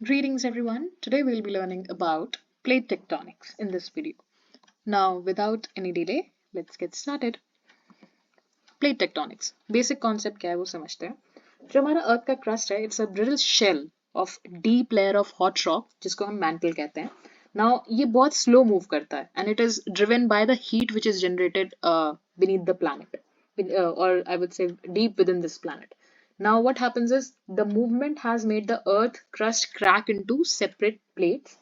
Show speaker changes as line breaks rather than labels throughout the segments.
Greetings everyone. Today we'll be learning about plate tectonics in this video. Now without any delay, let's get started. Plate tectonics. Basic concept क्या है वो समझते हैं. जो हमारा अर्थ का क्रस्ट है, it's a brittle shell of deep layer of hot rock जिसको हम mantle कहते हैं. Now ये बहुत slow move करता है and it is driven by the heat which is generated beneath the planet, or I would say deep within this planet. Now what happens is the movement has made the earth crust crack into separate plates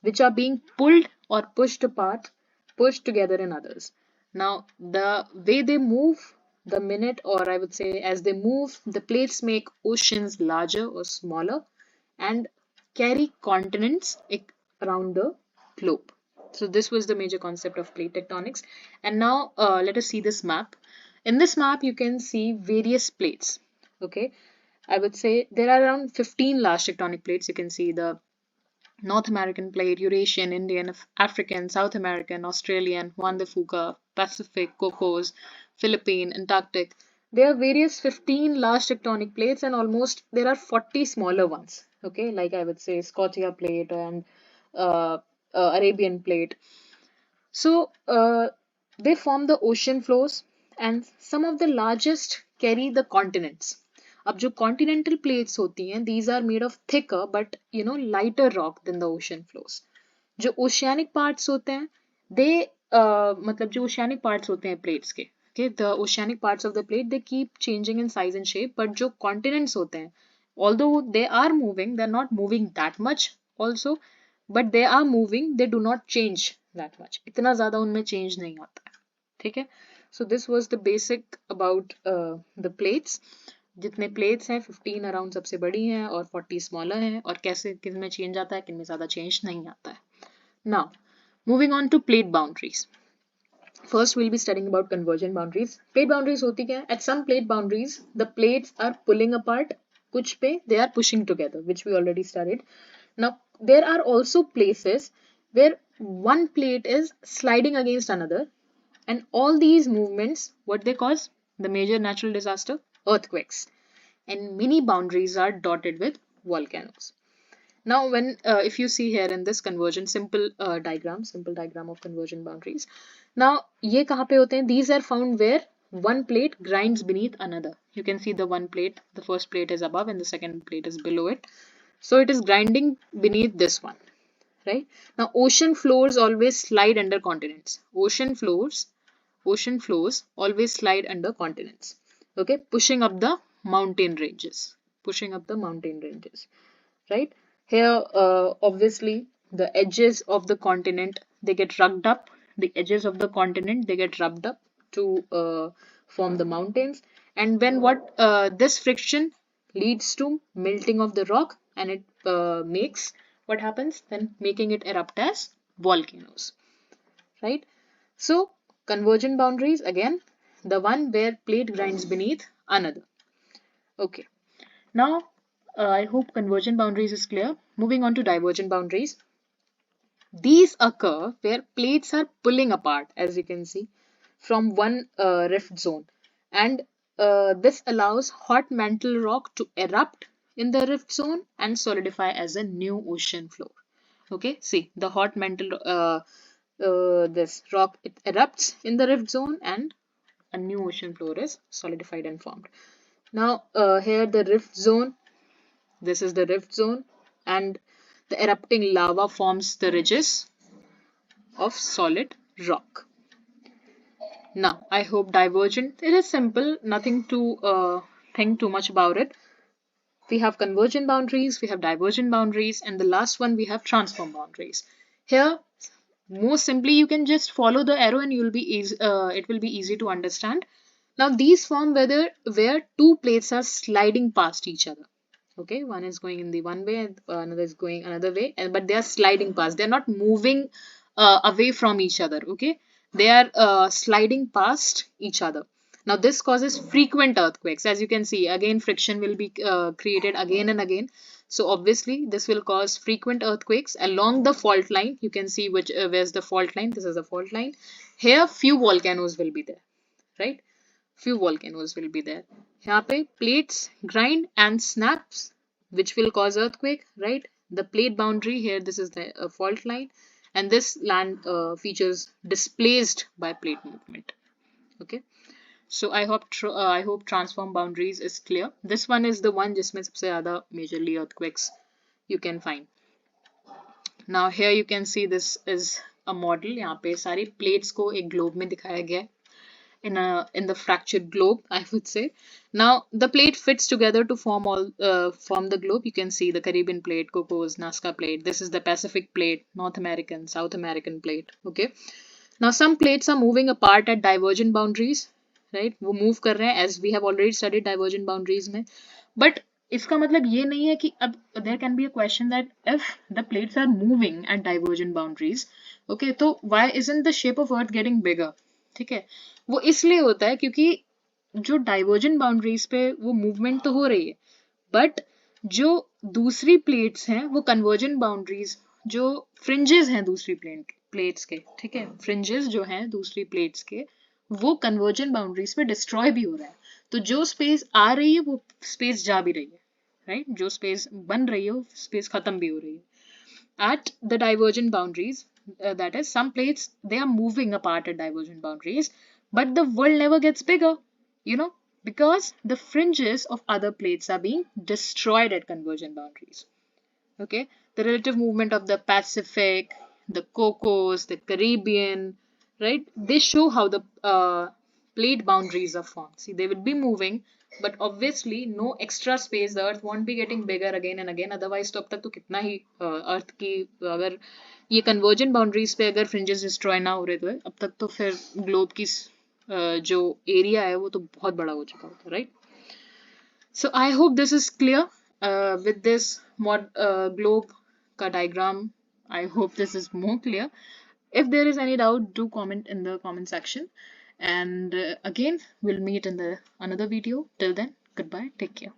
which are being pulled or pushed apart, pushed together in others. Now the way they move, the minute or I would say as they move, the plates make oceans larger or smaller and carry continents around the globe. So this was the major concept of plate tectonics. And now let us see this map. In this map, you can see various plates. Okay, I would say there are around 15 large tectonic plates. You can see the North American plate, Eurasian, Indian, African, South American, Australian, Juan de Fuca, Pacific, Cocos, Philippine, Antarctic. There are various 15 large tectonic plates and almost there are 40 smaller ones. Okay, like I would say Scotia plate and uh, Arabian plate. So they form the ocean floors and some of the largest carry the continents. अब जो continental plates होती हैं, these are made of thicker but lighter rock than the ocean floors. जो oceanic parts होते हैं, they मतलब जो oceanic parts होते हैं plates के, okay, the oceanic parts of the plate they keep changing in size and shape, but जो continents होते हैं, although they are moving, they're not moving that much also, but they are moving, they do not change that much. इतना ज़्यादा उनमें change नहीं आता है, ठीक है? So this was the basic about the plates. जितने plates हैं 15 around सबसे बड़ी हैं और 40 smaller हैं और कैसे किन में change आता है किन में ज़्यादा change नहीं आता है. Now moving on to plate boundaries. First we'll be studying about convergent boundaries. Plate boundaries होती क्या है? At some plate boundaries the plates are pulling apart, कुछ पे they are pushing together, which we already studied. Now there are also places where one plate is sliding against another, and all these movements, what they cause? The major natural disaster, earthquakes. And many boundaries are dotted with volcanoes. Now, when if you see here in this convergent simple diagram of convergent boundaries. Now, ये कहाँ पे होते हैं? These are found where one plate grinds beneath another. You can see the one plate, the first plate is above and the second plate is below it. So it is grinding beneath this one, right? Now, ocean floors always slide under continents. Ocean floors always slide under continents. Okay, pushing up the mountain ranges, right? Here, obviously, the edges of the continent they get rubbed up. The edges of the continent they get rubbed up to form the mountains. And when what this friction leads to melting of the rock, and it makes what happens then making it erupt as volcanoes, right? So convergent boundaries again, the one where plate grinds beneath another. Okay. Now, I hope convergent boundaries is clear. Moving on to divergent boundaries. These occur where plates are pulling apart, as you can see, from one rift zone. And this allows hot mantle rock to erupt in the rift zone and solidify as a new ocean floor. Okay, see the hot mantle, this rock, it erupts in the rift zone and a new ocean floor is solidified and formed. Now, here the rift zone, this is the rift zone, and the erupting lava forms the ridges of solid rock. Now, I hope divergent, it is simple, nothing to think too much about it. We have convergent boundaries, we have divergent boundaries, and the last one we have transform boundaries. Here, most simply, you can just follow the arrow and you'll be easy, it will be easy to understand. Now, these form where two plates are sliding past each other. Okay, one is going in the one way, another is going another way, but they are sliding past. They are not moving away from each other. Okay, they are sliding past each other. Now, this causes frequent earthquakes. As you can see, again friction will be created again and again. So obviously, this will cause frequent earthquakes along the fault line. You can see which where's the fault line. This is the fault line. Here, few volcanoes will be there, right? Few volcanoes will be there. यहाँ पे plates grind and snaps, which will cause earthquake, right? the plate boundary here, this is the fault line, and this land features displaced by plate movement. Okay, so I hope transform boundaries is clear. This one is the one जिसमें सबसे ज़्यादा majorly earthquakes you can find. Now here you can see this is a model. यहाँ पे सारी plates को एक globe में दिखाया गया है, in the fractured globe, I would say. Now the plate fits together to form the globe. You can see the Caribbean plate, Cocos, Nazca plate. This is the Pacific plate, North American, South American plate. Okay. Now some plates are moving apart at divergent boundaries, right? वो move कर रहे हैं, as we have already studied divergent boundaries में. But इसका मतलब ये नहीं है कि अब there can be a question that if the plates are moving at divergent boundaries, okay, तो why isn't the shape of Earth getting bigger? ठीक है, वो इसलिए होता है क्योंकि जो डाइवर्जेंट बाउंड्रीज पे वो मूवमेंट तो हो रही है, बट जो दूसरी प्लेट्स हैं वो कन्वर्जेंट बाउंड्रीज, जो फ्रिंजेस हैं दूसरी प्लेट्स के, ठीक है, फ्रिंजेस जो हैं दूसरी प्लेट्स के, वो कन्वर्जेंट बाउंड्रीज पे डिस्ट्रॉय भी हो रहा है. तो जो स्पेस आ रही है वो स्पेस जा भी रही है, राइट? जो स्पेस बन रही है वो स्पेस खत्म भी हो रही है. At the divergent boundaries, that is, some plates, they are moving apart at divergent boundaries, but the world never gets bigger, you know, because the fringes of other plates are being destroyed at convergent boundaries. Okay, the relative movement of the Pacific, the Cocos, the Caribbean, right? They show how the plate boundaries are formed. See, they will be moving, but obviously no extra space. The Earth won't be getting bigger again and again. Otherwise, तो अब तक तो कितना ही Earth की, अगर ये convergent boundaries पे अगर fringes destroy ना हो रहे तो अब तक तो फिर globe की जो area है वो तो बहुत बड़ा हो चुका होता, right? So I hope this is clear. With this globe ka diagram, I hope this is more clear. If there is any doubt, do comment in the comment section. And again, we'll meet in the another video. Till then, goodbye. Take care.